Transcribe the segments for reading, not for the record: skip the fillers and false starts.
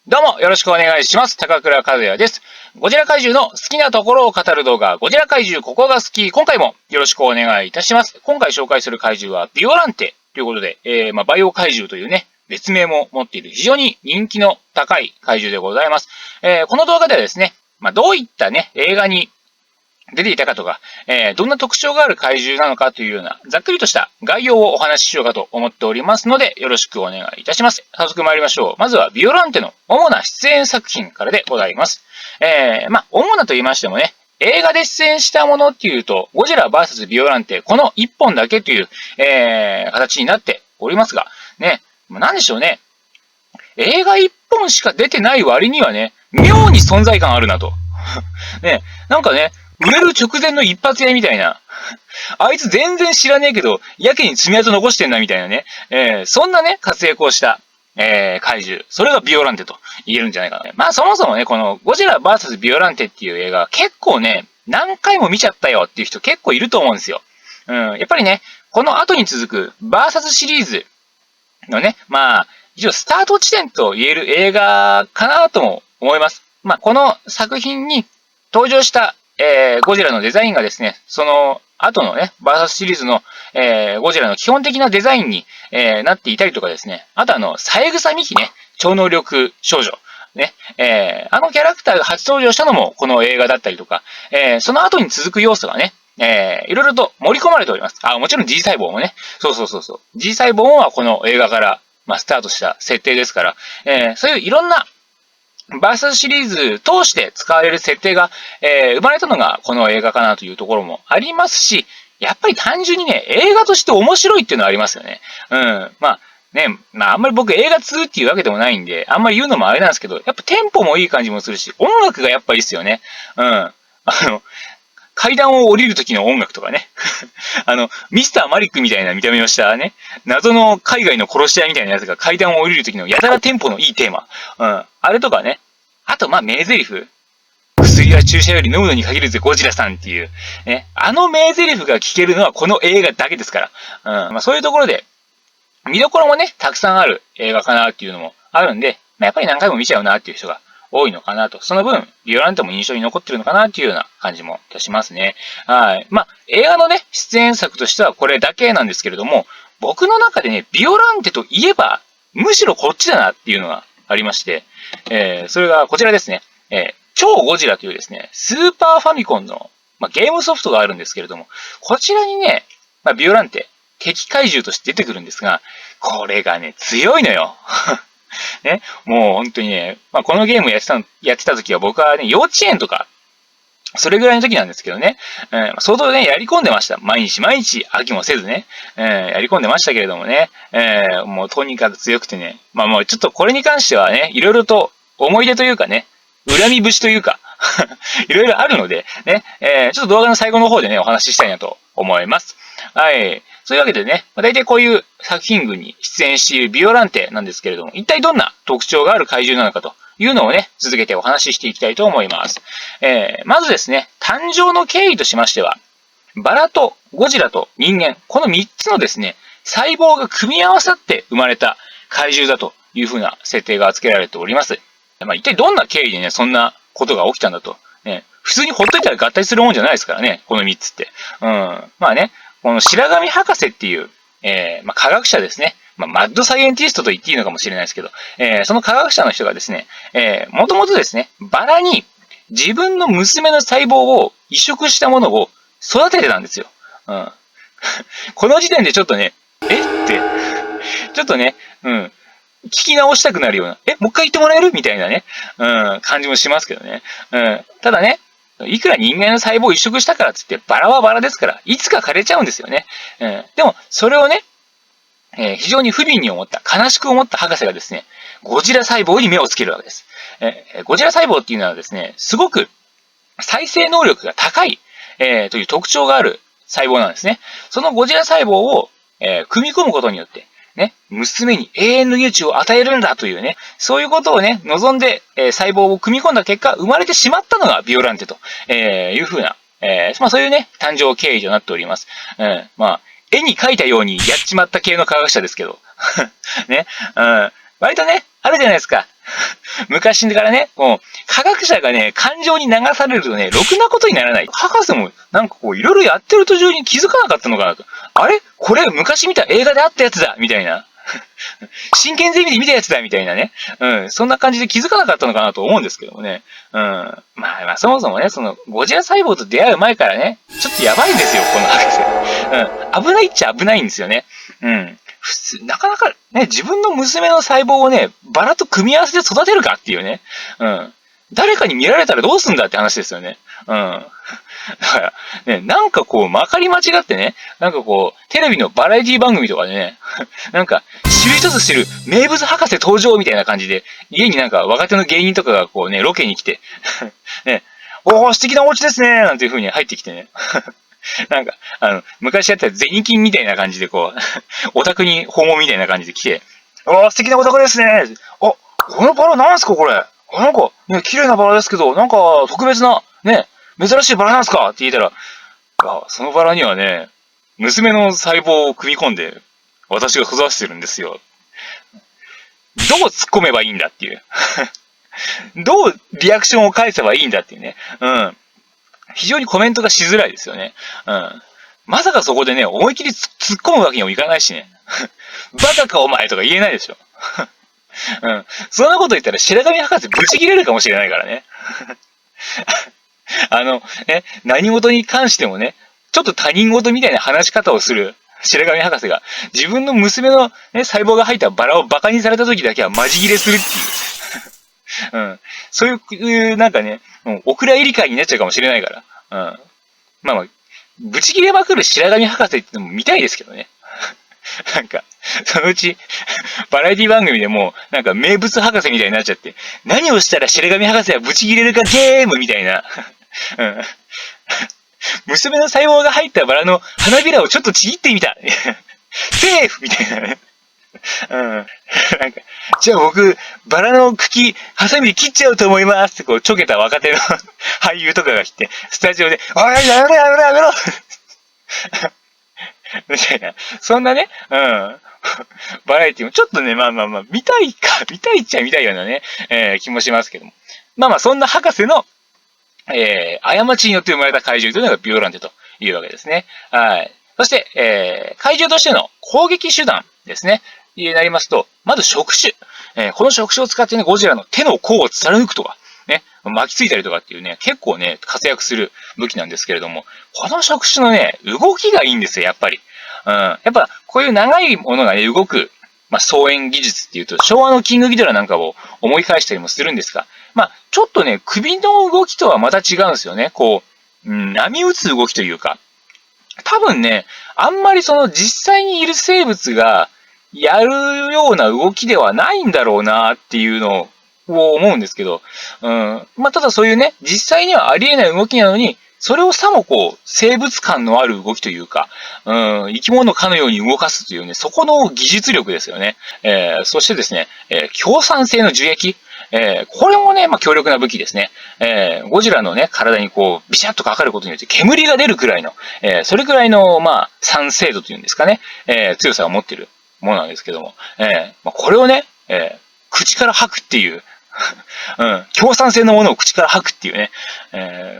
どうもよろしくお願いします。高倉和也です。ゴジラ怪獣の好きなところを語る動画、ゴジラ怪獣ここが好き。今回もよろしくお願いいたします。今回紹介する怪獣はビオランテということで、バイオ怪獣というね、別名も持っている非常に人気の高い怪獣でございます。この動画ではですね、どういったね、映画に出ていたかとか、どんな特徴がある怪獣なのかというような、ざっくりとした概要をお話ししようかと思っておりますので、よろしくお願いいたします。早速参りましょう。まずは、ビオランテの主な出演作品からでございます。主なと言いましてもね、映画で出演したものっていうと、ゴジラ VS ビオランテ、この1本だけという、形になっておりますが、ね、なんでしょうね。映画1本しか出てない割にはね、妙に存在感あるなと。ね、なんかね、売れる直前の一発屋みたいな。あいつ全然知らねえけど、やけに爪痕残してんなみたいなね。そんなね、活躍をした、怪獣。それがビオランテと言えるんじゃないかな。そもそもね、このゴジラ VS ビオランテっていう映画、結構ね、何回も見ちゃったよっていう人結構いると思うんですよ。やっぱりね、この後に続く VS シリーズのね、一応スタート地点と言える映画かなとも思います。この作品に登場した、ゴジラのデザインがですね、その後のね、バーサスシリーズの、ゴジラの基本的なデザインに、なっていたりとかですね、あと三枝美紀ね、超能力少女。ね、あのキャラクターが初登場したのもこの映画だったりとか、その後に続く要素がね、いろいろと盛り込まれております。もちろん G 細胞もね、そう。G 細胞はこの映画から、スタートした設定ですから、そういういろんなバーサスシリーズ通して使われる設定が、生まれたのがこの映画かなというところもありますし、やっぱり単純にね、映画として面白いっていうのはありますよね。あんまり僕映画2っていうわけでもないんで、あんまり言うのもあれなんですけど、やっぱテンポもいい感じもするし、音楽がやっぱいいっすよね。階段を降りる時の音楽とかね。ミスターマリックみたいな見た目をしたね、謎の海外の殺し屋みたいなやつが階段を降りる時のやたらテンポのいいテーマ。あれとかね。あと、名台詞。薬は注射より飲むのに限るぜ、ゴジラさんっていう。ね。あの名台詞が聞けるのはこの映画だけですから。そういうところで、見どころもね、たくさんある映画かなっていうのもあるんで、やっぱり何回も見ちゃうなっていう人が多いのかなと。その分、ビオランテも印象に残ってるのかなっていうような感じもいたしますね。はい。映画のね、出演作としてはこれだけなんですけれども、僕の中でね、ビオランテといえば、むしろこっちだなっていうのがありまして、それがこちらですね。超ゴジラというですね、スーパーファミコンの、ゲームソフトがあるんですけれども、こちらにね、ビオランテ、敵怪獣として出てくるんですが、これがね、強いのよ。ね、もう本当にね、このゲームやってた時は僕はね、幼稚園とか、それぐらいの時なんですけどね、相当ね、やり込んでました。毎日飽きもせずね、やり込んでましたけれどもね、もうとにかく強くてね、もうちょっとこれに関してはね、いろいろと思い出というかね、恨み節というかいろいろあるので、ね、ちょっと動画の最後の方でね、お話ししたいなと思います。はい。そういうわけでね、大体こういう作品群に出演しているビオランテなんですけれども、一体どんな特徴がある怪獣なのかというのをね、続けてお話ししていきたいと思います。まずですね、誕生の経緯としましては、バラとゴジラと人間、この3つのですね、細胞が組み合わさって生まれた怪獣だというふうな設定が付けられております。一体どんな経緯でね、そんなことが起きたんだと。ね、普通にほっといたら合体するもんじゃないですからね、この3つって。この白神博士っていう、科学者ですね。マッドサイエンティストと言っていいのかもしれないですけど、その科学者の人がですね、もともとですね、バラに自分の娘の細胞を移植したものを育ててたんですよ。この時点でちょっとね、って、ちょっとね、聞き直したくなるような、もう一回言ってもらえるみたいなね、感じもしますけどね。ただね、いくら人間の細胞を移植したからっつって、バラはバラですから、いつか枯れちゃうんですよね。でも、それをね、非常に不憫に思った、悲しく思った博士がですね、ゴジラ細胞に目をつけるわけです。ゴジラ細胞っていうのはですね、すごく再生能力が高い、という特徴がある細胞なんですね。そのゴジラ細胞を、組み込むことによって、ね、娘に永遠の命を与えるんだというね、そういうことをね、望んで、細胞を組み込んだ結果、生まれてしまったのがビオランテと、いうふうな、そういうね、誕生経緯となっております。絵に描いたようにやっちまった系の科学者ですけど。ね、割とね、あるじゃないですか。昔からね、もう、科学者がね、感情に流されるとね、ろくなことにならない。博士も、なんかこう、いろいろやってる途中に気づかなかったのかなと。あれこれ昔見た映画であったやつだみたいな。真剣ゼミで見たやつだみたいなね。そんな感じで気づかなかったのかなと思うんですけどもね。まあ、そもそもね、その、ゴジラ細胞と出会う前からね、ちょっとやばいんですよ、この博士。危ないっちゃ危ないんですよね。普通、なかなかね、自分の娘の細胞をね、バラと組み合わせて育てるかっていうね。誰かに見られたらどうすんだって話ですよね。だから、ね、なんかこう、まかり間違ってね、なんかこう、テレビのバラエティ番組とかでね、なんか、知る人ぞ知る名物博士登場みたいな感じで、家になんか若手の芸人とかがこうね、ロケに来て、ね、おー、素敵なお家ですねなんていう風に入ってきてね。なんか、昔やったら銭金みたいな感じでこう、オタクに訪問みたいな感じで来て、おー、素敵なオタクですねこのバラなんすかこれなんか、ね、綺麗なバラですけど、なんか、特別な、ね、珍しいバラなんすかって聞いたら、そのバラにはね、娘の細胞を組み込んで、私が育ててるんですよ。どう突っ込めばいいんだっていう。どうリアクションを返せばいいんだっていうね。非常にコメントがしづらいですよね。まさかそこでね、思いっきり突っ込むわけにもいかないしね。バカかお前とか言えないでしょ。そんなこと言ったら白神博士ブチ切れるかもしれないからね。何事に関してもね、ちょっと他人事みたいな話し方をする白神博士が、自分の娘のね、細胞が入ったバラをバカにされた時だけはマジ切れするっていう。そういう、なんかね、お蔵入り会になっちゃうかもしれないから。まあ、ブチ切れまくる白神博士ってのも見たいですけどね。なんか、そのうち、バラエティ番組でも、なんか名物博士みたいになっちゃって、何をしたら白神博士はブチ切れるかゲームみたいな。娘の細胞が入ったバラの花びらをちょっとちぎってみた。セーフみたいなね。なんか、じゃあ僕、バラの茎、ハサミで切っちゃうと思いますってこう、ちょけた若手の俳優とかが来て、スタジオで、おい、やめろやめろやめろみたいな。そんなね、バラエティもちょっとね、まあ、見たいっちゃ見たいようなね、気もしますけども。そんな博士の、過ちによって生まれた怪獣というのがビオランテというわけですね。はい。そして、怪獣としての攻撃手段ですね。になりますと、まず触手。この触手を使ってね、ゴジラの手の甲を貫くとか、ね、巻きついたりとかっていうね、結構ね、活躍する武器なんですけれども、この触手のね、動きがいいんですよ、やっぱり。やっぱ、こういう長いものがね、動く、操演技術っていうと、昭和のキングギドラなんかを思い返したりもするんですが、ちょっとね、首の動きとはまた違うんですよね。こう、波打つ動きというか、多分ね、あんまりその実際にいる生物がやるような動きではないんだろうなっていうのを思うんですけど、ただそういうね、実際にはありえない動きなのに、それをさもこう、生物感のある動きというか、生き物かのように動かすというね、そこの技術力ですよね。そしてですね、強酸性の樹液。これもね、強力な武器ですね。ゴジラのね、体にこう、ビシャッとかかることによって煙が出るくらいの、それくらいの、酸性度というんですかね、強さを持っているものなんですけども、これをね、口から吐くっていう、強酸性のものを口から吐くっていうね、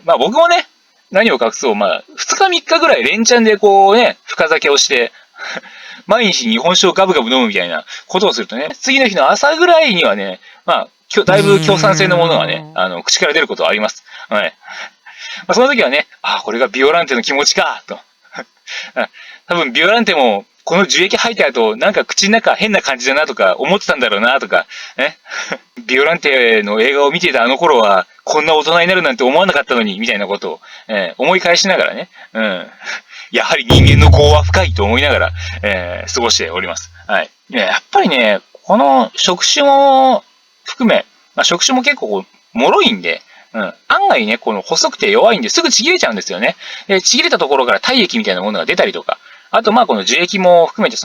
僕もね、何を隠そう、2日3日ぐらい連チャンでこうね、深酒をして、毎日日本酒をガブガブ飲むみたいなことをするとね、次の日の朝ぐらいにはね、だいぶ強酸性のものがね、口から出ることはあります。はい。その時はね、これがビオランテの気持ちか、と。多分ビオランテも、この樹液吐いた後、なんか口の中変な感じだなとか思ってたんだろうなとか、ね。ビオランテの映画を見ていたあの頃は、こんな大人になるなんて思わなかったのに、みたいなことを、思い返しながらね、やはり人間の業は深いと思いながら、過ごしております。はい。やっぱりね、この触手も含め、触手も結構脆いんで、案外ね、この細くて弱いんですぐちぎれちゃうんですよね。で、ちぎれたところから体液みたいなものが出たりとか、あとこの樹液も含めて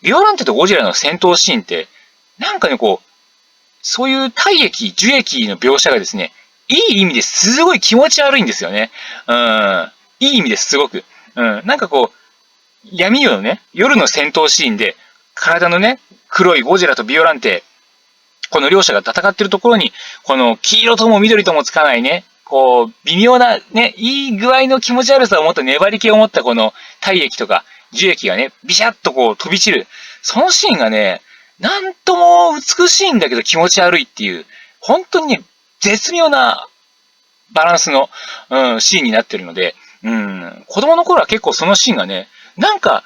ビオランテとゴジラの戦闘シーンって、なんかね、こう、そういう体液、樹液の描写がですね、いい意味ですごい気持ち悪いんですよね。いい意味ですごく。なんかこう、闇夜のね、夜の戦闘シーンで、体のね、黒いゴジラとビオランテ、この両者が戦ってるところに、この黄色とも緑ともつかないね、こう、微妙なね、いい具合の気持ち悪さを持った粘り気を持ったこの体液とか樹液がね、ビシャッとこう飛び散る。そのシーンがね、なんとも美しいんだけど気持ち悪いっていう、本当にね、絶妙なバランスの、シーンになってるので、子供の頃は結構そのシーンがね、なんか、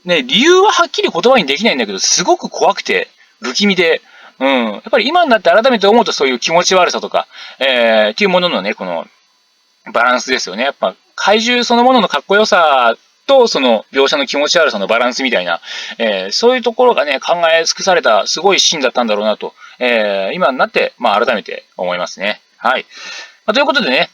ね、理由ははっきり言葉にできないんだけど、すごく怖くて、不気味で、やっぱり今になって改めて思うとそういう気持ち悪さとか、っていうもののね、この、バランスですよね。やっぱ、怪獣そのもののかっこよさと、その描写の気持ち悪さのバランスみたいな、そういうところがね、考え尽くされたすごいシーンだったんだろうなと、今になって、改めて思いますね。はい。ということでね、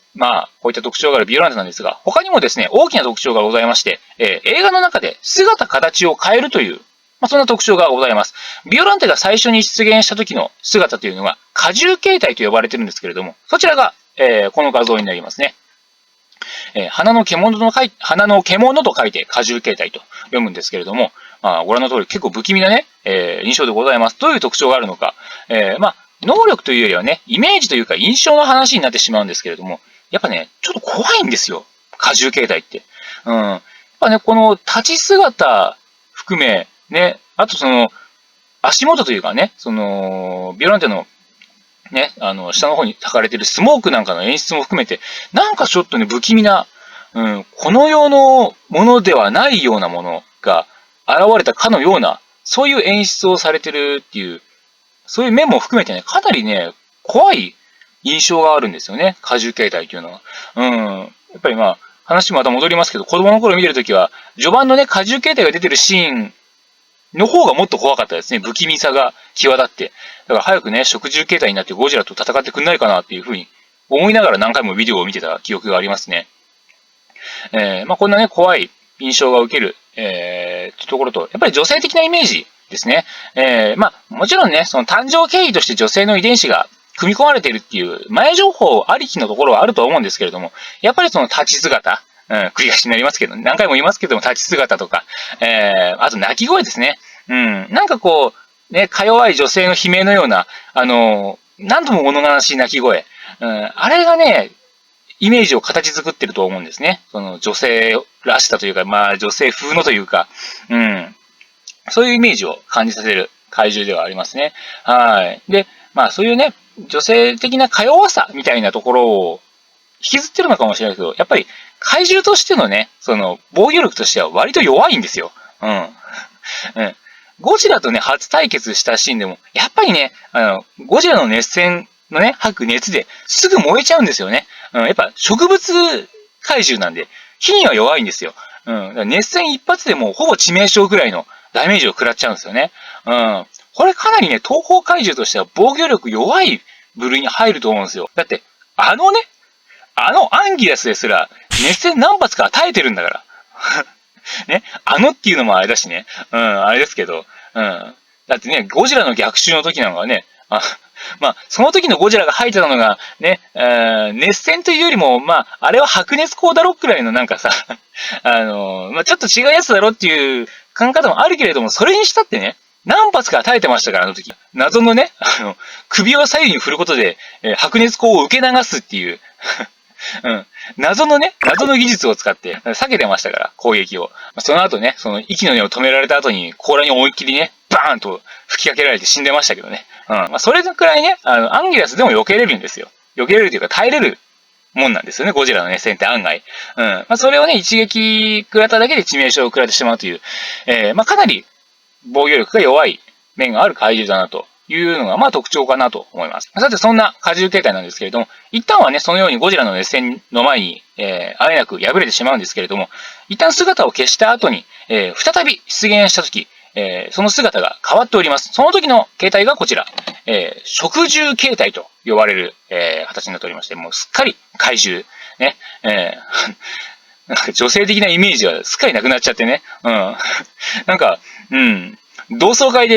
こういった特徴があるビオランテなんですが、他にもですね、大きな特徴がございまして、映画の中で姿形を変えるという、そんな特徴がございます。ビオランテが最初に出現した時の姿というのが、荷重形態と呼ばれてるんですけれども、そちらが、この画像になりますね。花の獣と書いて荷重形態と読むんですけれども、ご覧の通り結構不気味なね、印象でございます。どういう特徴があるのか、能力というよりはね、イメージというか印象の話になってしまうんですけれども、やっぱね、ちょっと怖いんですよ。荷重形態って。やっぱね、この立ち姿含め、ね、あとその、足元というかね、その、ビオランテのね、下の方に焚かれてるスモークなんかの演出も含めて、なんかちょっとね、不気味な、この世のものではないようなものが現れたかのような、そういう演出をされてるっていう、そういう面も含めてね、かなりね、怖い印象があるんですよね。荷重形態というのは。やっぱり話また戻りますけど、子供の頃見てるときは、序盤のね、荷重形態が出てるシーンの方がもっと怖かったですね。不気味さが際立って。だから早くね、食獣形態になってゴジラと戦ってくんないかなっていうふうに思いながら何回もビデオを見てた記憶がありますね。こんなね、怖い印象が受ける、ところと、やっぱり女性的なイメージですね。もちろんね、その誕生経緯として女性の遺伝子が組み込まれているっていう前情報ありきのところはあると思うんですけれども、やっぱりその立ち姿、繰り返しになりますけど、何回も言いますけども、立ち姿とか、あと鳴き声ですね。なんかこう、ね、か弱い女性の悲鳴のような、何度も物悲しい鳴き声。あれがね、イメージを形作ってると思うんですね。その女性らしさというか、女性風のというか、そういうイメージを感じさせる怪獣ではありますね。はい。で、そういうね、女性的なか弱さみたいなところを引きずってるのかもしれないけど、やっぱり怪獣としてのね、その防御力としては割と弱いんですよ。ゴジラとね、初対決したシーンでも、やっぱりね、ゴジラの熱戦のね、吐く熱ですぐ燃えちゃうんですよね。やっぱ植物怪獣なんで、火には弱いんですよ。熱戦一発でもうほぼ致命傷ぐらいのダメージを食らっちゃうんですよね。これかなりね、東方怪獣としては防御力弱い部類に入ると思うんですよ。だって、アンギラスですら、熱戦何発か耐えてるんだから。ね、っていうのもあれだしね。あれですけど。だってね、ゴジラの逆襲の時なんかはね、その時のゴジラが吐いてたのが、ね、熱戦というよりも、あれは白熱光だろくらいのなんかさ、ちょっと違うやつだろっていう考え方もあるけれども、それにしたってね、何発か耐えてましたから、あの時。謎のね、首を左右に振ることで、白熱光を受け流すっていう、謎の技術を使って避けてましたから、攻撃を。その後ね、その息の根を止められた後に、甲羅に思いっきりね、バーンと吹きかけられて死んでましたけどね。それくらいね、アンギラスでも避けれるんですよ。避けれるというか耐えれるもんなんですよね、ゴジラの熱戦って案外。それをね、一撃食らっただけで致命傷を食らってしまうという、かなり防御力が弱い面がある怪獣だなというのが、特徴かなと思います。さて、そんな荷重形態なんですけれども、一旦はね、そのようにゴジラの熱戦の前に、あえなく敗れてしまうんですけれども、一旦姿を消した後に、再び出現した時、その姿が変わっております。その時の形態がこちら、食獣形態と呼ばれる、形になっておりまして、もうすっかり怪獣、ね、なんか女性的なイメージはすっかりなくなっちゃってね、同窓会で